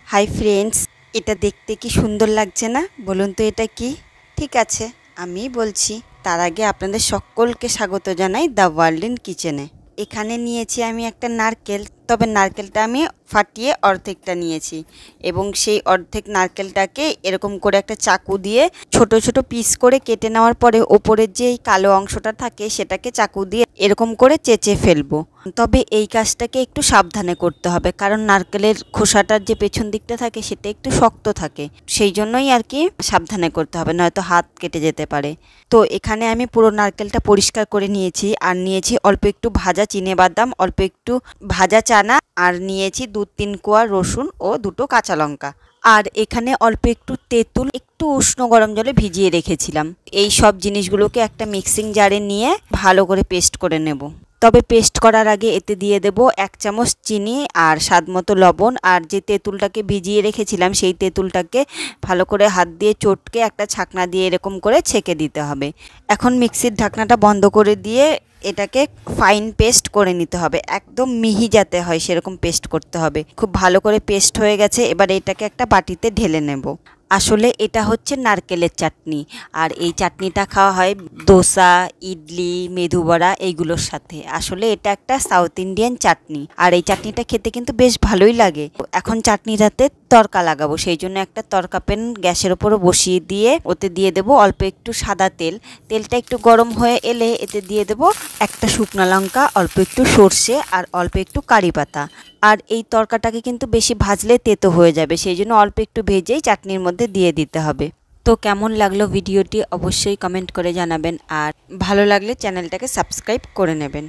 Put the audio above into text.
Hi friends, এটা দেখতে কি সুন্দর লাগছে না? বলুন তো এটা কি? ঠিক আছে, আমি বলছি। তার আগে আপনাদের সকলকে স্বাগত জানাই দ্য ওয়ার্ল্ড ইন কিচেনে। এখানে নিয়েছি আমি একটা নারকেল, তবে নারকেলটা আমি ফাটিয়ে অর্ধেকটা নিয়েছি এবং সেই অর্ধেক নারকেলটাকে এরকম করে একটা চাকু দিয়ে ছোট ছোট পিস করে কেটে নেওয়ার পরে ওপরের যে কালো অংশটা থাকে সেটাকে চাকু দিয়ে এরকম করে চেঁচে ফেলবো। তবে এই কাজটাকে একটু সাবধানে করতে হবে, কারণ নারকেলের খোসাটার যে পেছন দিকটা থাকে সেটা একটু শক্ত থাকে, সেই জন্যই আর কি সাবধানে করতে হবে, নয়তো হাত কেটে যেতে পারে। তো এখানে আমি পুরো নারকেলটা পরিষ্কার করে নিয়েছি, আর নিয়েছি অল্প একটু ভাজা চিনেবাদাম, অল্প একটু ভাজা চানা, আর নিয়েছি 2-3 কোয়া রসুন ও 2টো কাঁচা লঙ্কা। আর এখানে অল্প একটু তেঁতুল একটু উষ্ণ গরম জলে ভিজিয়ে রেখেছিলাম। এই সব জিনিসগুলোকে একটা মিক্সিং জারে নিয়ে ভালো করে পেস্ট করে নেব। তবে পেস্ট করার আগে এতে দিয়ে দেব 1 চামচ চিনি আর স্বাদমতো লবণ, আর যে তেঁতুলটাকে ভিজিয়ে রেখেছিলাম সেই তেঁতুলটাকে ভালো করে হাত দিয়ে চটকে একটা ছাকনা দিয়ে এরকম করে ছেঁকে দিতে হবে। এখন মিক্সির ঢাকনাটা বন্ধ করে দিয়ে এটাকে ফাইন পেস্ট করে নিতে হবে, একদম মিহি যাতে হয় সেরকম পেস্ট করতে হবে। খুব ভালো করে পেস্ট হয়ে গেছে, এবার এটাকে একটা বাটিতে ঢেলে নেব। আসলে এটা হচ্ছে নারকেলের চাটনি, আর এই চাটনিটা খাওয়া হয় দোসা, ইডলি, মেদুবড়া এইগুলোর সাথে। আসলে এটা একটা সাউথ ইন্ডিয়ান চাটনি, আর এই চাটনিটা খেতে কিন্তু বেশ ভালোই লাগে। এখন চাটনিটাতে তড়কা লাগাবো, সেই জন্য একটা তড়কা প্যান গ্যাসের ওপর বসিয়ে দিয়ে ওতে দিয়ে দেবো অল্প একটু সাদা তেল। তেলটা একটু গরম হয়ে এলে এতে দিয়ে দেবো একটা শুকনো লঙ্কা, অল্প একটু সর্ষে আর অল্প একটু কারি পাতা। আর এই তরকাটাকে কিন্তু বেশি ভাজলে তেতো হয়ে যাবে, সেই জন্য অল্প একটু ভেজেই চাটনির মধ্যে দিয়ে দিতে হবে। তো কেমন লাগলো ভিডিওটি অবশ্যই কমেন্ট করে জানাবেন, আর ভালো লাগলে চ্যানেলটাকে সাবস্ক্রাইব করে নেবেন।